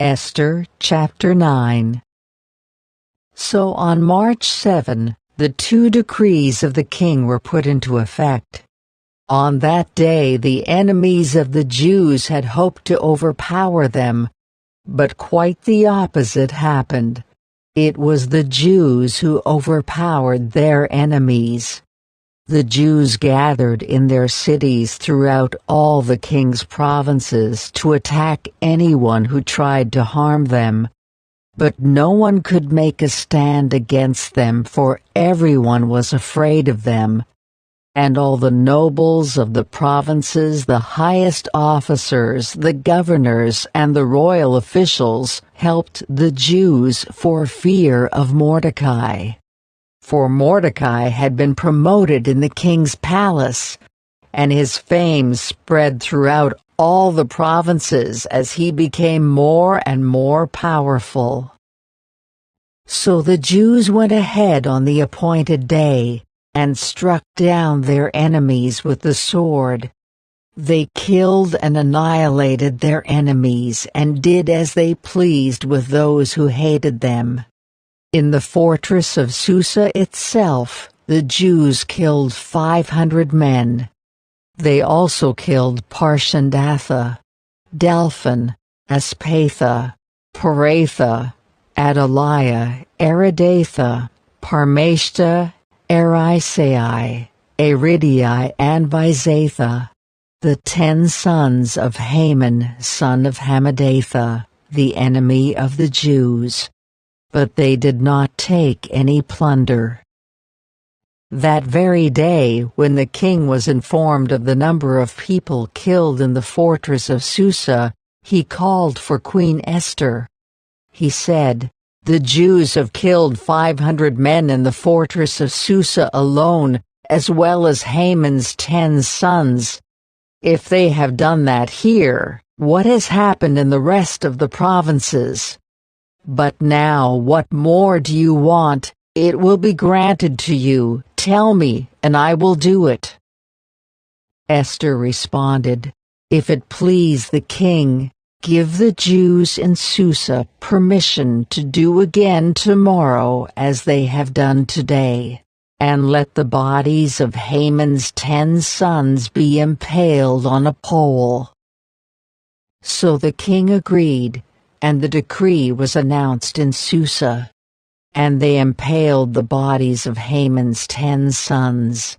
Esther chapter 9. So on March 7, the 2 decrees of the king were put into effect. On that day the enemies of the Jews had hoped to overpower them, but quite the opposite happened. It was the Jews who overpowered their enemies. The Jews gathered in their cities throughout all the king's provinces to attack anyone who tried to harm them. But no one could make a stand against them, for everyone was afraid of them. And all the nobles of the provinces, the highest officers, the governors, and the royal officials helped the Jews for fear of Mordecai. For Mordecai had been promoted in the king's palace, and his fame spread throughout all the provinces as he became more and more powerful. So the Jews went ahead on the appointed day, and struck down their enemies with the sword. They killed and annihilated their enemies and did as they pleased with those who hated them. In the fortress of Susa itself, the Jews killed 500 men. They also killed Parshandatha, Delphin, Aspatha, Paratha, Adaliah, Aridatha, Parmashta, Arisai, Aridai, and Vizatha, the 10 sons of Haman, son of Hammedatha, the enemy of the Jews. But they did not take any plunder. That very day, when the king was informed of the number of people killed in the fortress of Susa, he called for Queen Esther. He said, "The Jews have killed 500 men in the fortress of Susa alone, as well as Haman's 10 sons. If they have done that here, what has happened in the rest of the provinces? But now what more do you want? It will be granted to you. Tell me, and I will do it." Esther responded, "If it please the king, give the Jews in Susa permission to do again tomorrow as they have done today, and let the bodies of Haman's 10 sons be impaled on a pole." So the king agreed, and the decree was announced in Susa. And they impaled the bodies of Haman's 10 sons.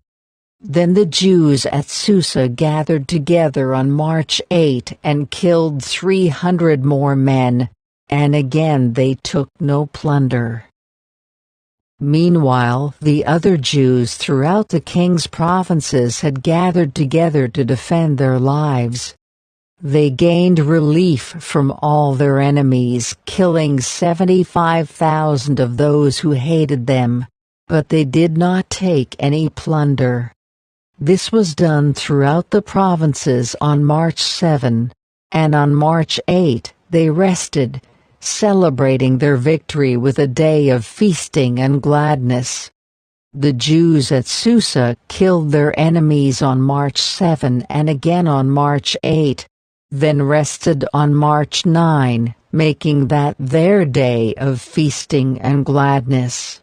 Then the Jews at Susa gathered together on March 8 and killed 300 more men, and again they took no plunder. Meanwhile, the other Jews throughout the king's provinces had gathered together to defend their lives. They gained relief from all their enemies, killing 75,000 of those who hated them, but they did not take any plunder. This was done throughout the provinces on March 7, and on March 8 they rested, celebrating their victory with a day of feasting and gladness. The Jews at Susa killed their enemies on March 7 and again on March 8. Then rested on March 9, making that their day of feasting and gladness.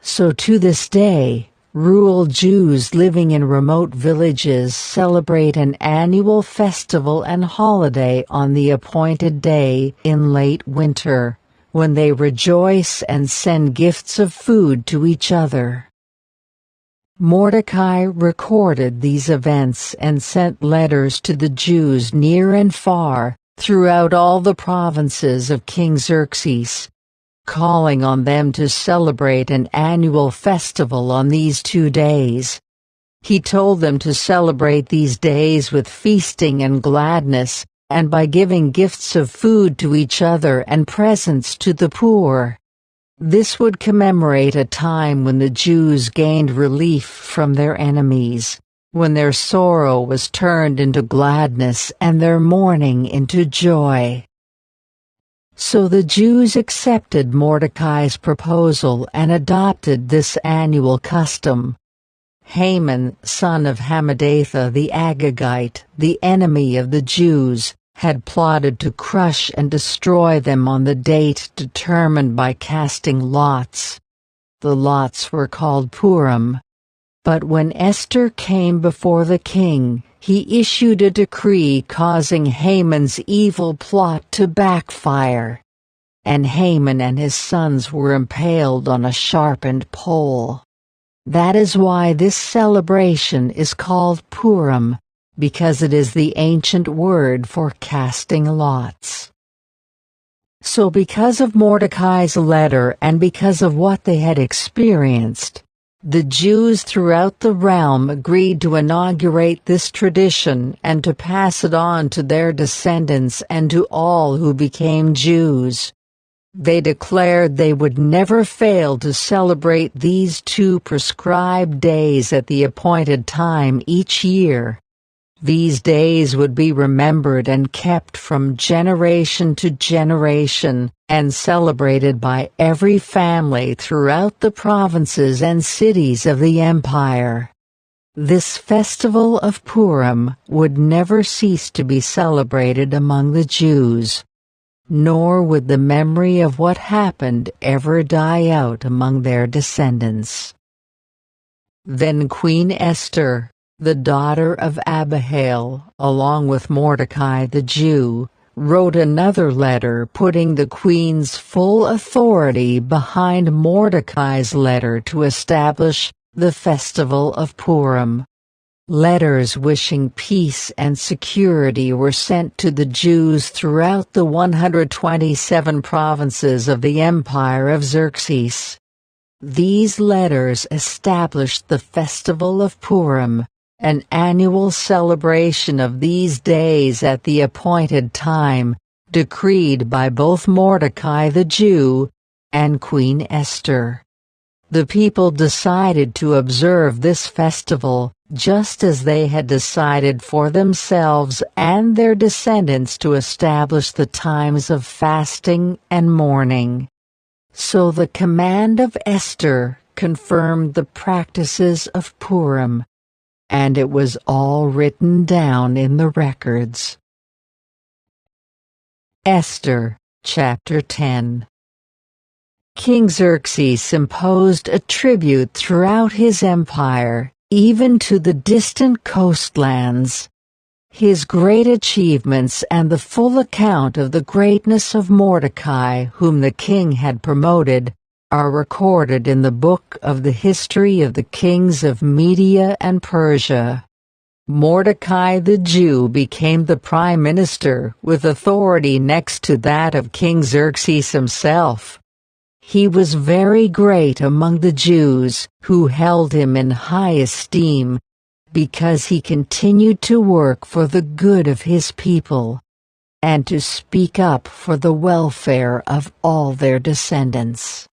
So to this day, rural Jews living in remote villages celebrate an annual festival and holiday on the appointed day in late winter, when they rejoice and send gifts of food to each other. Mordecai recorded these events and sent letters to the Jews near and far, throughout all the provinces of King Xerxes, calling on them to celebrate an annual festival on these 2 days. He told them to celebrate these days with feasting and gladness, and by giving gifts of food to each other and presents to the poor. This would commemorate a time when the Jews gained relief from their enemies, when their sorrow was turned into gladness and their mourning into joy. So the Jews accepted Mordecai's proposal and adopted this annual custom. Haman, son of Hammedatha the Agagite, the enemy of the Jews, had plotted to crush and destroy them on the date determined by casting lots. The lots were called Purim. But when Esther came before the king, he issued a decree causing Haman's evil plot to backfire. And Haman and his sons were impaled on a sharpened pole. That is why this celebration is called Purim, because it is the ancient word for casting lots. So because of Mordecai's letter and because of what they had experienced, the Jews throughout the realm agreed to inaugurate this tradition and to pass it on to their descendants and to all who became Jews. They declared they would never fail to celebrate these 2 prescribed days at the appointed time each year. These days would be remembered and kept from generation to generation, and celebrated by every family throughout the provinces and cities of the empire. This festival of Purim would never cease to be celebrated among the Jews, nor would the memory of what happened ever die out among their descendants. Then Queen Esther, the daughter of Abihail, along with Mordecai the Jew, wrote another letter putting the queen's full authority behind Mordecai's letter to establish the festival of Purim. Letters wishing peace and security were sent to the Jews throughout the 127 provinces of the empire of Xerxes. These letters established the festival of Purim, an annual celebration of these days at the appointed time, decreed by both Mordecai the Jew and Queen Esther. The people decided to observe this festival, just as they had decided for themselves and their descendants to establish the times of fasting and mourning. So the command of Esther confirmed the practices of Purim, and it was all written down in the records. Esther, chapter 10. King Xerxes imposed a tribute throughout his empire, even to the distant coastlands. His great achievements and the full account of the greatness of Mordecai, whom the king had promoted, are recorded in the book of the history of the kings of Media and Persia. Mordecai the Jew became the prime minister with authority next to that of King Xerxes himself. He was very great among the Jews, who held him in high esteem, because he continued to work for the good of his people, and to speak up for the welfare of all their descendants.